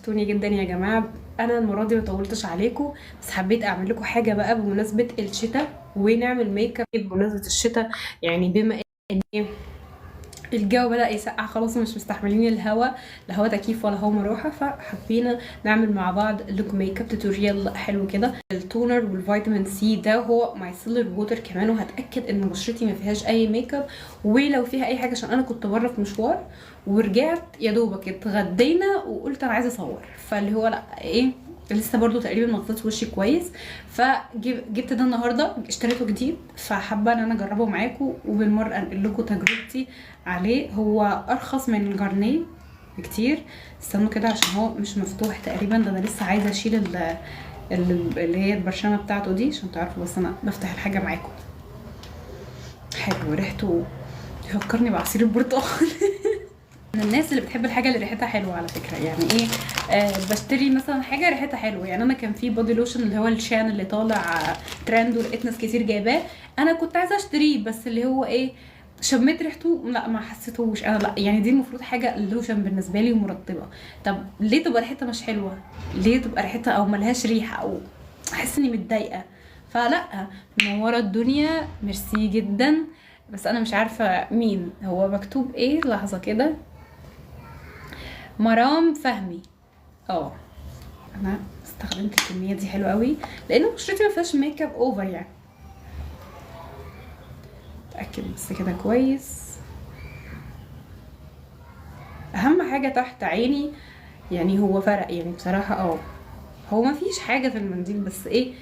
توني جدا يا جماعه. انا المره دي ما طولتش عليكم، بس حبيت اعمل لكم حاجه بقى بمناسبه الشتاء ونعمل ميك اب بمناسبه الشتاء. يعني بما ان الجو بدأ يسقع خلاص ومش مستحملين الهواء، لا هوا تكييف ولا هوا مروحه، فحبينا نعمل مع بعض لوك ميك اب توتوريال حلو كده. التونر والفيتامين سي ده هو مايسيلر ووتر كمان، وهتاكد ان بشرتي ما فيهاش اي ميك اب ولو فيها اي حاجه، عشان انا كنت بره في مشوار ورجعت يا دوبك اتغدينا وقلت انا عايزه اصور، فاللي هو لا ايه، لسه برضو تقريبا ما غطيتش وشي كويس، فجبت ده النهارده اشتريته جديد، فحابه ان انا اجربه معاكم وبالمره انقل لكم تجربتي عليه. هو ارخص من جارنيه بكتير. استنوا كده عشان هو مش مفتوح تقريبا، ده انا لسه عايزه اشيل اللي هي البرشامه بتاعته دي عشان تعرفوا، بس انا بفتح الحاجه معاكم. حلو، ريحته يفكرني بعصير البرتقال. من الناس اللي بتحب الحاجه اللي ريحتها حلوه على فكره، يعني ايه، بشتري مثلا حاجه ريحتها حلوه. يعني انا كان في بودي لوشن اللي هو الشان اللي طالع ترند ولقيت ناس كتير جايباه، انا كنت عايزه اشتريه، بس اللي هو ايه، شميت ريحته لا ما حسيتهوش انا، لا يعني دي المفروض حاجه لوشن بالنسبه لي ومرطبه. طب ليه تبقى ريحتها مش حلوه؟ ليه تبقى ريحتها او ملهاش ريحه او احس اني متضايقه؟ فلا، منوره الدنيا، ميرسي جدا. بس انا مش عارفه مين هو، مكتوب ايه، لحظه كده، مرام فهمي. اه، انا استخدمت الكميه دي حلوه قوي لان بشرتي ما فيهاش ميك اب اوفر يعني. اتاكد بس كده كويس. اهم حاجه تحت عيني، يعني هو فرق يعني بصراحه. هو ما فيش حاجه في المنديل، بس ايه،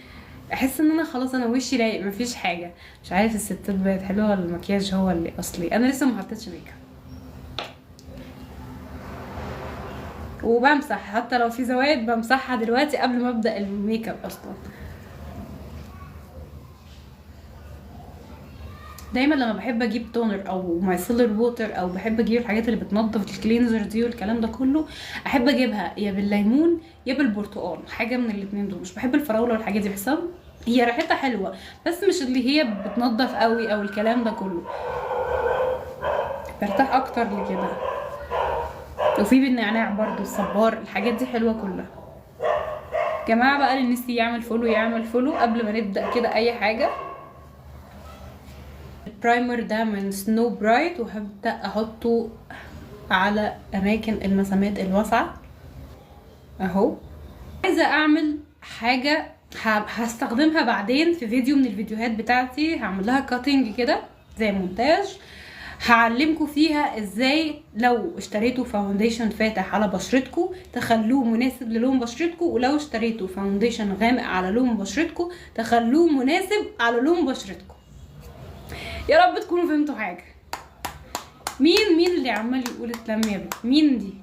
احس ان انا خلاص انا وشي رايق، ما فيش حاجه. مش عارف الستات بقت حلوه ولا المكياج هو اللي اصلي، انا لسه ما حطيتش ميك اب وبمسح، حتى لو في زوايد بمسحها دلوقتي قبل ما ابدا الميك اب اصلا. دايما لما بحب اجيب تونر او مايسيلر ووتر او بحب اجيب الحاجات اللي بتنضف الكلينزر دي والكلام ده كله، احب اجيبها يا بالليمون يا بالبرتقال، حاجه من الاتنين دول. مش بحب الفراوله والحاجات دي، بحسها هي ريحتها حلوه بس مش اللي هي بتنضف قوي او الكلام ده كله، برتاح اكتر لكده. وفي بالنعناع برضو، الصبار، الحاجات دي حلوه كلها. جماعه بقى اللي نسي يعمل فولو يعمل فولو قبل ما نبدا كده اي حاجه. البرايمر ده من سنو برايت، وهبدا احطه على اماكن المسامات الواسعه اهو. عايزه اعمل حاجه هستخدمها بعدين في فيديو من الفيديوهات بتاعتي، هعمل لها كاتنج كده زي مونتاج، هعلمكم فيها ازاي لو اشتريتوا فاونديشن فاتح على بشرتكم تخلوه مناسب للون بشرتكم، ولو اشتريتوا فاونديشن غامق على لون بشرتكم تخلوه مناسب على لون بشرتكم. يا رب تكونوا فهمتوا حاجه. مين اللي عمال يقول اتلم يا بنت؟ مين دي؟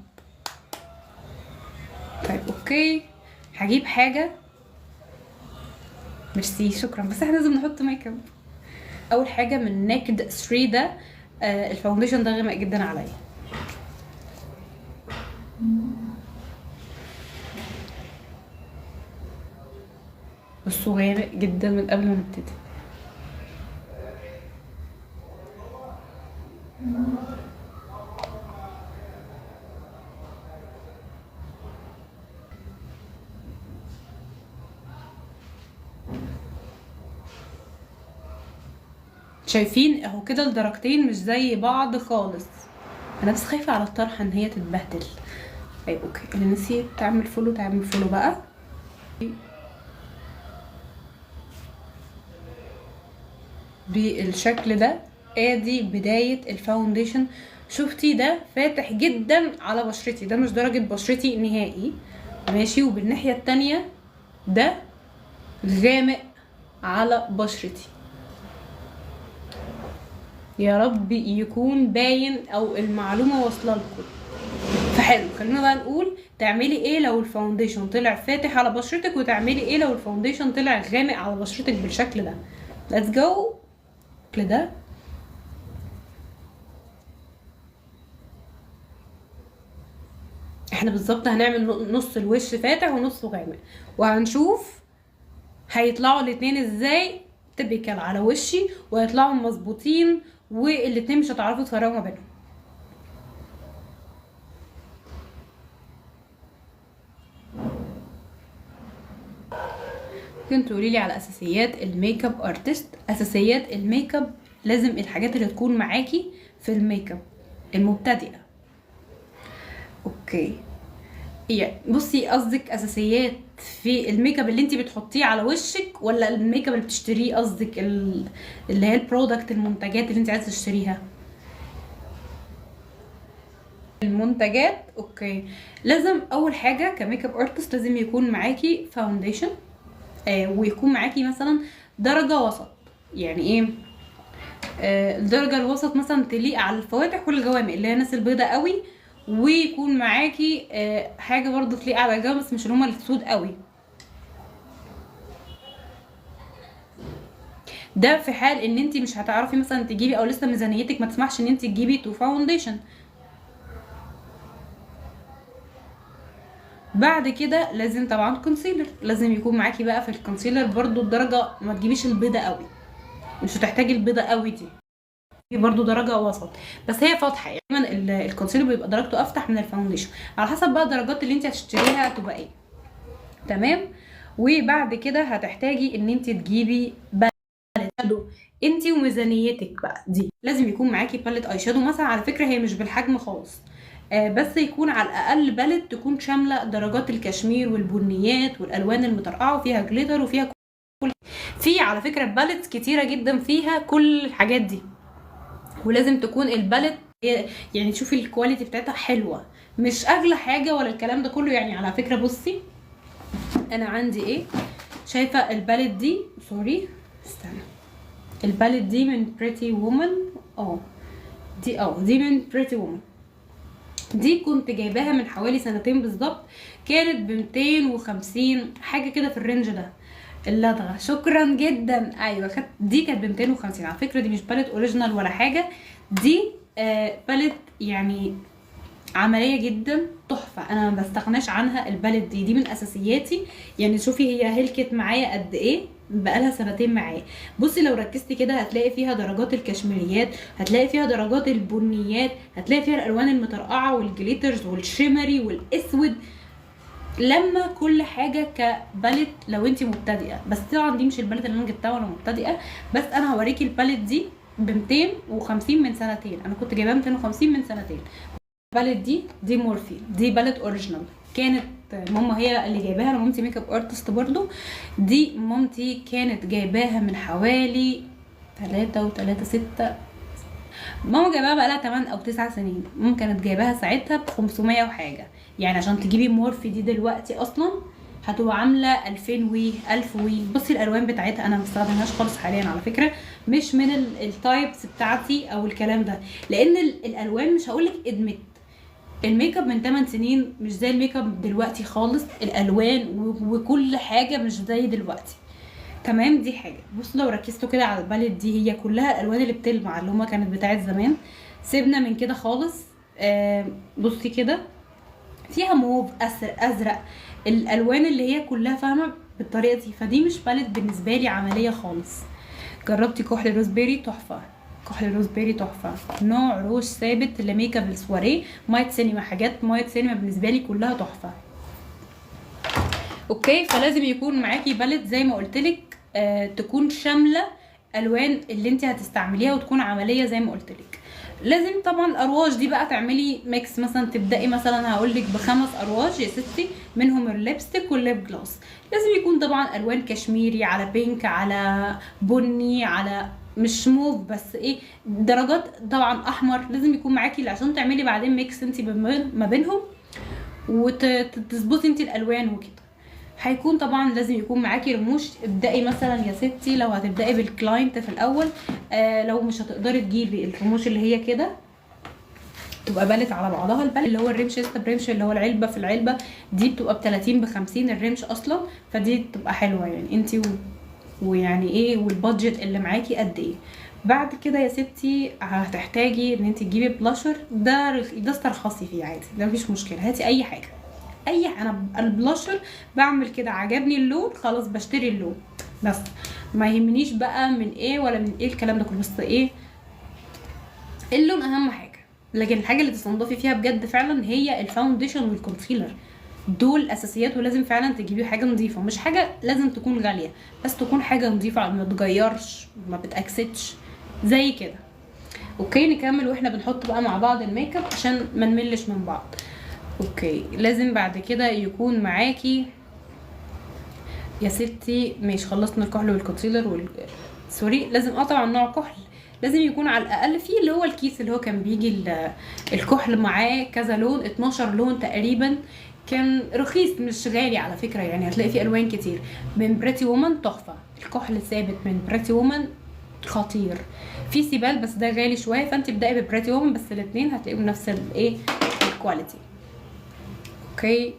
طيب اوكي، هجيب حاجه. ميرسي، شكرا، بس احنا لازم نحط ميك اب. اول حاجه من نيكد 3 ده، الفاونديشن ده غامق جدا عليا. بصوا غامق جدا من قبل ما نبتدي. شايفين اهو كده الدرجتين مش زي بعض خالص. انا بس خايفه على الطرحه ان هي تتبهدل. طيب اوكي، اللي نسيت تعمل فولو تعمل فولو بقى. بالشكل ده ادي بدايه الفاونديشن. شفتي ده فاتح جدا على بشرتي، ده مش درجه بشرتي نهائي، ماشي. وبالناحيه التانية ده غامق على بشرتي. يا رب يكون باين او المعلومه واصله لكم. فحلو، خلينا بقى نقول تعملي ايه لو الفاونديشن طلع فاتح على بشرتك، وتعملي ايه لو الفاونديشن طلع غامق على بشرتك بالشكل ده. ليتس جو كده. احنا بالظبط هنعمل نص الوش فاتح ونصه غامق، وهنشوف هيطلعوا الاتنين ازاي تبكل على وشي، وهيطلعوا مظبوطين، والاتنين مش هتعرفوا تفرقوا ما بينهم. ممكن تقولي لي على اساسيات الميك اب ارتست؟ اساسيات الميك اب لازم الحاجات اللي تكون معاكي في الميك اب المبتدئه. اوكي، بصي قصدك اساسيات في الميك اب اللي انت بتحطيه على وشك، ولا الميك اب اللي بتشتريه؟ قصدك اللي هي البرودكت، المنتجات اللي انت عايزه تشتريها؟ المنتجات. اوكي، لازم اول حاجه كميك اب ارتست لازم يكون معاكي فاونديشن، ويكون معاكي مثلا درجه وسط. يعني ايه الدرجه الوسط؟ مثلا تليق على الفواتح والجوامق اللي هي الناس البيضاء قوي، ويكون معاكي حاجه برضو تليق على الجوامق بس مش اللي هما السود قوي. ده في حال ان انت مش هتعرفي مثلا تجيبي، او لسه ميزانيتك ما تسمحش ان انت تجيبي تو فاونديشن. بعد كده لازم طبعا كونسيلر، لازم يكون معاكي بقى في الكونسيلر برضو الدرجه، ما تجيبيش البيضه قوي، مش هتحتاجي البيضه قوي دي برضو درجه وسط، بس هي فاتحه. يعني الكونسيلر بيبقى درجته افتح من الفاونديشن، على حسب بقى الدرجات اللي انت هتشتريها تبقى ايه. تمام. وبعد كده هتحتاجي ان انت تجيبي شادو. انت وميزانيتك بقى دي لازم يكون معاكي باليت اي شادو مثلا. على فكره هي مش بالحجم خالص، بس يكون على الاقل باليت تكون شامله درجات الكشمير والبنيات والالوان المطرقعه، وفيها جليتر وفيها في على فكره باليتس كتيره جدا فيها كل الحاجات دي. ولازم تكون الباليت يعني تشوفي الكواليتي بتاعتها حلوه، مش اغلى حاجه ولا الكلام ده كله. يعني على فكره بصي انا عندي ايه، شايفه الباليت دي؟ سوري استنى، الباليت دي من بريتي وومن. دي من بريتي وومن. دي كنت جايباها من حوالي سنتين بالظبط، كانت ب 250 حاجه كده في الرينج ده. اللدغه، شكرا جدا. ايوه دي كانت ب 250. على فكره دي مش باليت اوريجينال ولا حاجه، دي باليت يعني عمليه جدا تحفه، انا ما بستغناش عنها. الباليت دي من اساسياتي. يعني شوفي هي هلكت معايا قد ايه، بقالها سنتين معايا. بصي لو ركزتي كده هتلاقي فيها درجات الكشميريات، هتلاقي فيها درجات البنيات، هتلاقي فيها الالوان المطرقعه والجليترز والشيمري والاسود، لما كل حاجه كباليت لو انت مبتدئه. بس طبعا دي مش الباليت اللي انا جبتها وانا مبتدئه، بس انا هوريكي الباليت دي ب 250 من سنتين. انا كنت جايباها 250 من سنتين. الباليت دي مورفي، دي باليت اوريجينال، كانت ماما هي اللي جايباها. انا مامتي ميك اب ارتست برضو. دي مامتي كانت جايباها من حوالي 6 ماما جايباها بقالها 8 او 9 سنين. ماما كانت جايباها ساعتها ب 500 وحاجه. يعني عشان تجيبي مورفي دي دلوقتي اصلا هتبقى عامله 2000 1000. بصي الالوان بتاعتها انا ما بستخدمهاش خالص حاليا على فكره، مش من التايبس بتاعتي او الكلام ده، لان الالوان مش هقولك ادمت. الميك اب من 8 سنين مش زي الميك اب دلوقتي خالص، الالوان وكل حاجه مش زي دلوقتي. تمام. دي حاجه. بصوا لو ركزتوا كده على الباليت دي، هي كلها الالوان اللي بتلمع اللي هما كانت بتاعت زمان. سيبنا من كده خالص. بصي كده فيها موف، ازرق، الالوان اللي هي كلها فاهمه بالطريقه دي. فدي مش باليت بالنسبه لي عمليه خالص. جربتي كحل روزبيري؟ تحفه. كحل روزبيري تحفه، نوع روج ثابت لميك اب السواريه، مايت سينما. حاجات مايت سينما بالنسبه لي كلها تحفه. اوكي، فلازم يكون معاكي باليت زي ما قلتلك تكون شامله الوان اللي انت هتستعمليها، وتكون عمليه زي ما قلتلك. لازم طبعا الارواج دي بقى تعملي ميكس. مثلا تبداي مثلا هقولك ب5 ارواج يا ستي، منهم الليبستيك والليب جلوس. لازم يكون طبعا الوان كشميري على بينك على بني على مش موف، بس ايه درجات طبعا احمر. لازم يكون معاكي عشان تعملي بعدين ميكس انت ما بينهم وتظبطي انت الالوان وكده. هيكون طبعا لازم يكون معاكي رموش. ابدأي مثلا يا ستي لو هتبدأي بالكلاينت في الاول، لو مش هتقدري تجيبي الرموش اللي هي كده تبقى بالت على بعضها. البالت اللي هو الرمش برمش اللي هو العلبه في العلبه دي بتبقى ب30 ب50 الرمش اصلا، فدي بتبقى حلوه. يعني انت ويعني ايه والبادجت اللي معاكي قد ايه. بعد كده يا ستي هتحتاجي ان انت تجيبي بلاشر. ده استرخصي فيه عادي، ده مفيش مشكله. هاتي اي حاجه، انا البلاشر بعمل كده، عجبني اللون خلاص بشتري اللون، بس ما يهمنيش بقى من ايه ولا من ايه الكلام ده كله. بس ايه اللون اهم حاجه، لكن الحاجه اللي تستنضفي فيها بجد فعلا هي الفاونديشن والكونسيلر. دول اساسيات، ولازم فعلا تجيبي حاجه نظيفه، مش حاجه لازم تكون غاليه، بس تكون حاجه نظيفه ما تغيرش ما بتاكسدش زي كده. اوكي نكمل واحنا بنحط بقى مع بعض الميك اب عشان ما نملش من بعض. اوكي لازم بعد كده يكون معاكي يا ستي، مش خلصنا الكحل والكونسيلر سوري، لازم طبعا نوع كحل لازم يكون على الاقل فيه اللي هو الكيس اللي هو كان بيجي الكحل معاه كذا لون، 12 لون تقريبا، كان رخيص مش غالي على فكره، يعني هتلاقي فيه الوان كتير. من بريتي وومن تحفه، الكحل الثابت من بريتي وومن خطير. في سيبال بس ده غالي شويه، فانت ابدأي ببريتي وومن، بس الاثنين هتلاقيهم نفس الايه الكواليتي. اوكي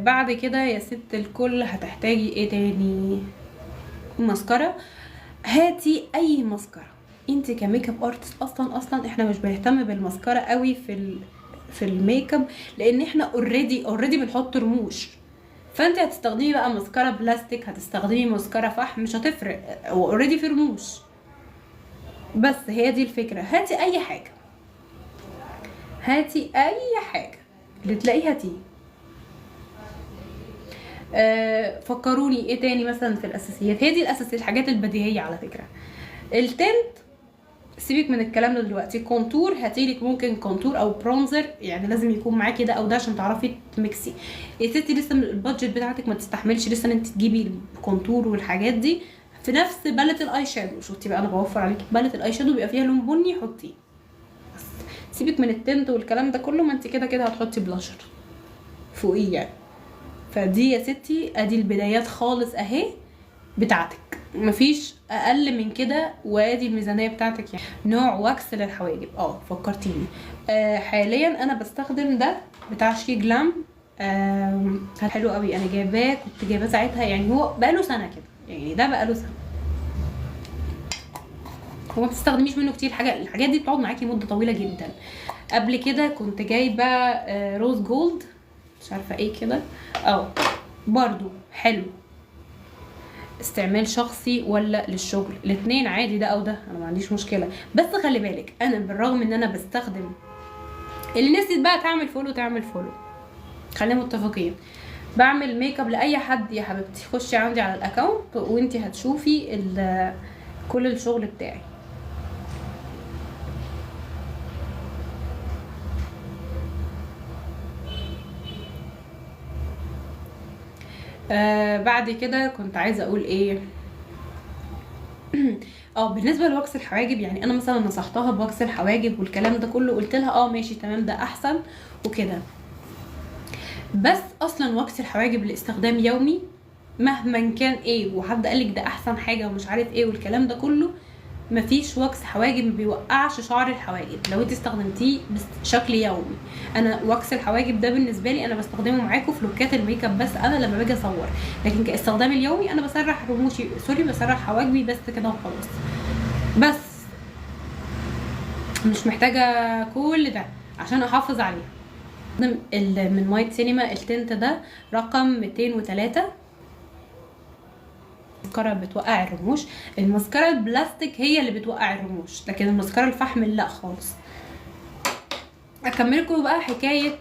بعد كده يا ست الكل هتحتاجي ايه تاني؟ ماسكارا. هاتي اي ماسكارا، انت كميك اب ارتست اصلا احنا مش بنهتم بالماسكارا قوي في الميك اب، لان احنا اوريدي بنحط رموش، فانت هتستخدمي بقى ماسكارا بلاستيك، هتستخدمي ماسكارا فحم، مش هتفرق، هو اوريدي في رموش. بس هي دي الفكره، هاتي اي حاجه، هاتي اي حاجه اللي تلاقيها هاتيه. فكروني ايه تاني مثلا في الاساسيات؟ هي دي الاساسيات، الحاجات البديهيه على فكره. التنت سيبك من الكلام ده دلوقتي. كونتور هاتيلك ممكن كونتور او برونزر، يعني لازم يكون معاكي ده او ده عشان تعرفي تميكسي. يا ستي لسه البادجت بتاعتك ما تستحملش لسه ان انت تجيبي الكونتور والحاجات دي، في نفس باليت الاي شادو. شفتي بقى انا بوفر عليكي باليت الاي شادو بيبقى فيها لون بني، حطيه. بس سيبك من التنت والكلام ده كله، ما انت كده كده هتحطي بلاشر فوقيه يعني. فدي يا ستي ادي البدايات خالص اهي بتاعتك، مفيش اقل من كده، وادي الميزانيه بتاعتك. يعني نوع واكس للحواجب، فكرتيني. حاليا انا بستخدم ده بتاع شي جلام، حلو قوي، انا جايباه كنت جايباه ساعتها، يعني هو بقاله سنه كده، يعني ده بقاله سنه، هو ما بتستخدميش منه كتير، الحاجات دي بتقعد معاكي مده طويله جدا. قبل كده كنت جايبه روز جولد، مش عارفه ايه كده، برضو حلو، استعمال شخصي ولا للشغل، الاثنين عادي، ده او ده انا ما عنديش مشكله. بس خلي بالك انا بالرغم ان انا بستخدم، اللي نسيت بقى تعمل فولو، خلينا متفقين، بعمل ميك اب لاي حد يا حبيبتي، خشي عندي على الاكونت وانتي هتشوفي كل الشغل بتاعي. بعد كده كنت عايزه اقول ايه بالنسبه لوكس الحواجب، يعني انا مثلا نصحتها بوكس الحواجب والكلام ده كله، قلت لها ماشي تمام ده احسن وكده، بس اصلا وكس الحواجب لاستخدام يومي مهما كان ايه، وحد قالك ده احسن حاجه ومش عارف ايه والكلام ده كله، مفيش وكس حواجب ما بيوقعش شعر الحواجب لو انت استخدمتيه بشكل يومي. انا وكس الحواجب ده بالنسبه لي انا بستخدمه معاكم في لوكات الميك اب، بس انا لما باجي اصور، لكن كاستخدام اليومي انا بسرح رموشي، بسرح حواجبي بس كده وخلاص، بس مش محتاجه كل ده عشان احافظ عليها. من مايت سينما التنت ده رقم 203. الماسكارا بتوقع الرموش، الماسكارا البلاستيك هي اللي بتوقع الرموش، لكن الماسكارا الفحم لا خالص. اكمل لكم بقى الحكايه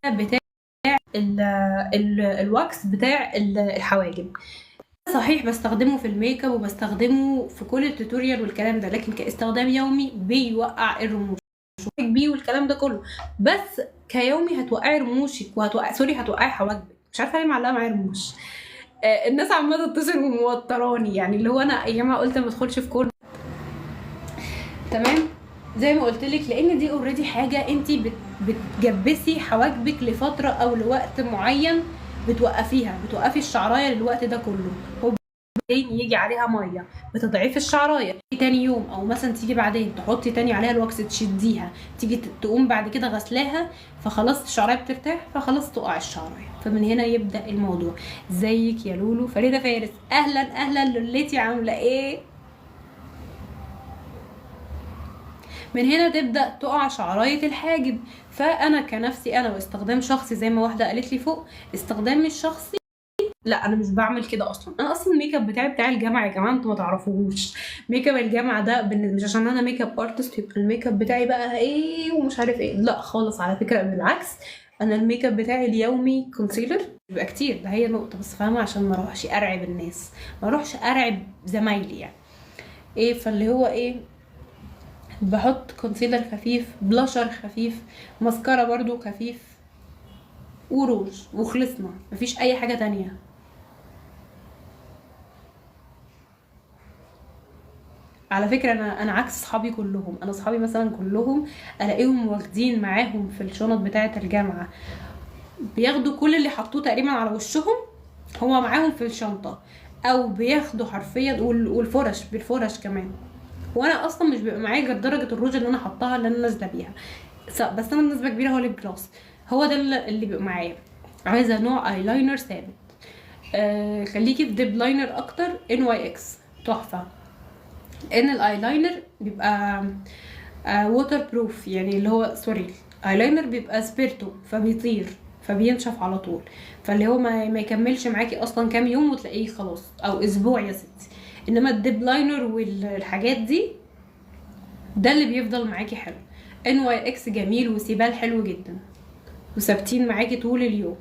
بتاع الواكس بتاع الحواجب. صحيح بستخدمه في الميك اب وبستخدمه في كل التوتوريال والكلام ده، لكن كاستخدام يومي بيوقع الرموش بيه والكلام ده كله، بس كيومي هتوقعي رموشك هتوقعي حواجبك. مش عارفه ليه معلقه معايا رموش. الناس عماله تتصل وموتراني، يعني اللي هو انا يا جماعه قلت ما ادخلش في كل تمام زي ما قلت لك، لان دي اوريدي حاجه انت بتجبسي حواجبك لفتره او لوقت معين، بتوقفي الشعرايه للوقت ده كله، يجي عليها ميه بتضعيف الشعرايه تاني يوم، او مثلا تيجي بعدين تحطي تاني عليها الواكس تشديها، تيجي تقوم بعد كده غسلاها، فخلاص الشعرايه بترتاح، فخلاص تقع الشعرايه. فمن هنا يبدا الموضوع. ازيك يا لولو؟ فريده فارس، اهلا لولتي، عامله ايه؟ من هنا تبدا تقع شعرايه الحاجب. فانا كنفسي انا واستخدام شخصي زي ما واحده قالت لي فوق، استخدامي الشخصي لا انا مش بعمل كده اصلا. انا اصلا الميك اب بتاع الجامعه يا جماعه انتوا ما تعرفوش. ميك اب الجامعه ده مش عشان انا ميك اب ارتست يبقى الميك اب بتاعي بقى ايه ومش عارف ايه، لا خالص على فكره، بالعكس. انا الميك اب بتاعي اليومي كونسيلر بيبقى كتير، ده هي نقطه بس فاهمه، عشان ما اروحش ارعب الناس، ما اروحش ارعب زمايلي يعني. ايه فاللي هو ايه، بحط كونسيلر خفيف، بلاشر خفيف، ماسكارا برضو خفيف، وروج، وخلصنا، مفيش اي حاجه تانية. على فكره انا عكس صحابي كلهم. انا صحابي مثلا كلهم الاقيهم واخدين معاهم في الشنط بتاعه الجامعه، بياخدوا كل اللي حطوه تقريبا على وشهم هو معاهم في الشنطه، او بياخدوا حرفيا والفرش بالفرش كمان. وانا اصلا مش بيبقى معايا غير درجه الروج اللي انا حطاها اللي انا نازله بيها، بس انا بنسبه كبيره هو ليب جلوس، هو ده اللي بيبقى معايا. عايزه نوع ايلاينر ثابت، خليكي في ديب لاينر اكتر، ان واي اكس تحفه. ان الايلاينر بيبقى ووتر بروف، يعني اللي هو سوري، الايلاينر بيبقى سبيرتو فبيطير فبينشف على طول، فاللي هو ما يكملش معاكي اصلا كام يوم وتلاقيه خلاص، او اسبوع يا ستي. انما الديب لاينر والحاجات دي ده اللي بيفضل معاكي حلو. ان واي اكس جميل، وسيبال حلو جدا وثابتين معاكي طول اليوم.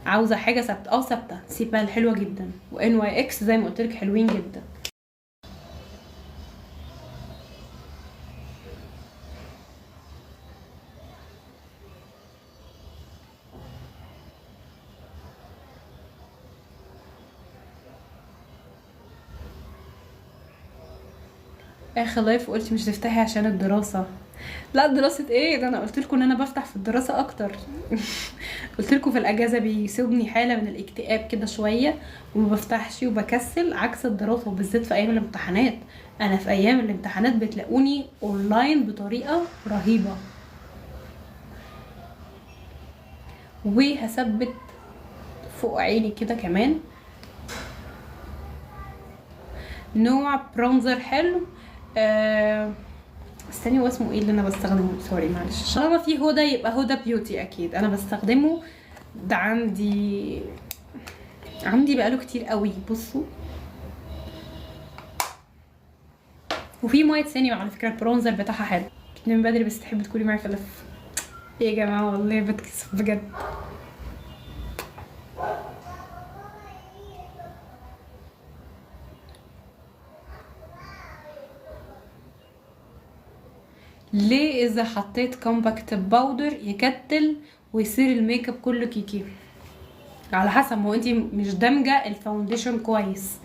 عاوزه حاجه ثابته ثابته، سيبال حلوه جدا، وان واي اكس زي ما قلت لك حلوين جدا. اخر لايف قلتي مش تفتحي عشان الدراسه. لا دراسه ايه ده، انا قلت لكم ان انا بفتح في الدراسه اكتر. قلت لكم في الاجازه بيسيبني حاله من الاكتئاب كده شويه وما بفتحش وبكسل، عكس الدراسه وبالذات في ايام الامتحانات. انا في ايام الامتحانات بتلاقوني اونلاين بطريقه رهيبه. وهثبت فوق عيني كده كمان نوع برونزر حلو. استني، هو اسمه ايه اللي انا بستخدمه؟ سوري معلش، طالما في هدى يبقى هدى بيوتي اكيد انا بستخدمه. ده عندي بقاله كتير قوي. بصوا، وفي ميه ثانيه على فكره البرونزر بتاعها حلو. من بدري بس تحبي تكوني معايا في اللف. ايه يا جماعه والله بتكسف بجد. ليه اذا حطيت كومباكت باودر يكتل ويصير الميك اب كله كيكي؟ على حسب، ما هو انتي مش دامجه الفاونديشن كويس،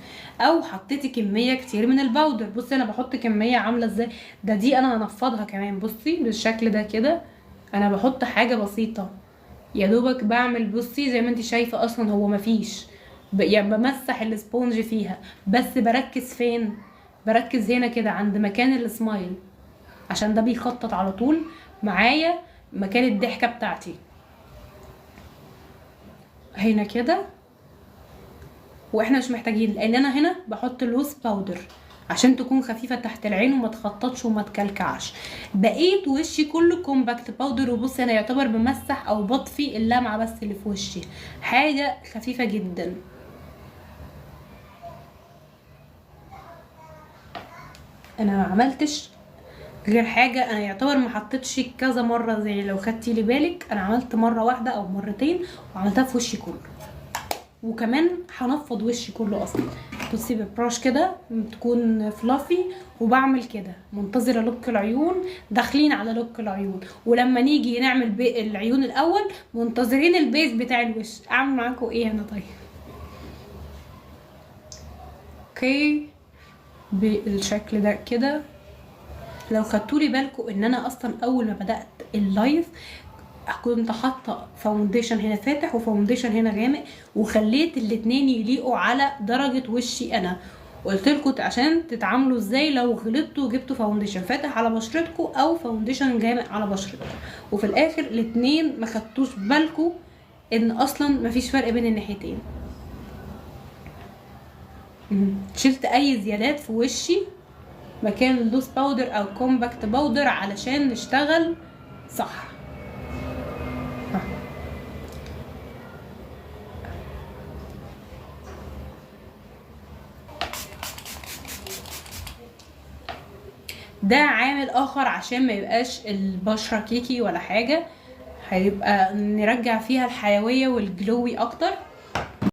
او حطيتي كميه كتير من الباودر. بصي انا بحط كميه عامله ازاي، دي انا هنفضها كمان. بصي بالشكل ده كده، انا بحط حاجه بسيطه يا دوبك بعمل. بصي زي ما انتي شايفه اصلا هو مفيش يعني بمسح السبونج فيها، بس بركز فين؟ بركز هنا كده عند مكان السمايل، عشان ده بيخطط على طول معايا مكان الضحكه بتاعتي هنا كده. واحنا مش محتاجين، لان انا هنا بحط لوز باودر عشان تكون خفيفه تحت العين وما تخططش وما تكلكعش. بقيت وشي كله كومباكت باودر. وبصي انا يعتبر بمسح او بطفي اللمعه بس اللي في وشي، حاجه خفيفه جدا. انا ما عملتش غير حاجه، انا يعتبر ما حطيتش كذا مره، زي لو خدتي لي بالك انا عملت مره واحده او مرتين وعملتها في وشي كله. وكمان هنفض وشي كله اصلا. بصي ببراش كده تكون فلافي، وبعمل كده منتظره لوك العيون، داخلين على لوك العيون. ولما نيجي نعمل العيون الاول منتظرين البيز بتاع الوش. اعمل معاكم ايه انا طيب؟ اوكي بالشكل ده كده. لو خدتولي بالكم ان انا اصلا اول ما بدات اللايف كنت حاطه فاونديشن هنا فاتح وفاونديشن هنا غامق، وخليت الاتنين يليقوا على درجه وشي انا. قلت لكم عشان تتعاملوا ازاي لو غلطتوا وجبتوا فاونديشن فاتح على بشرتكم او فاونديشن غامق على بشرتكم، وفي الاخر الاتنين ما خدتوش بالكم ان اصلا مفيش فرق بين الناحيتين. شلت اي زيادات في وشي مكان اللوز باودر او كومباكت باودر علشان نشتغل صح. ده عامل اخر عشان ما يبقاش البشرة كيكي ولا حاجة، هيبقى نرجع فيها الحيوية والجلوي اكتر.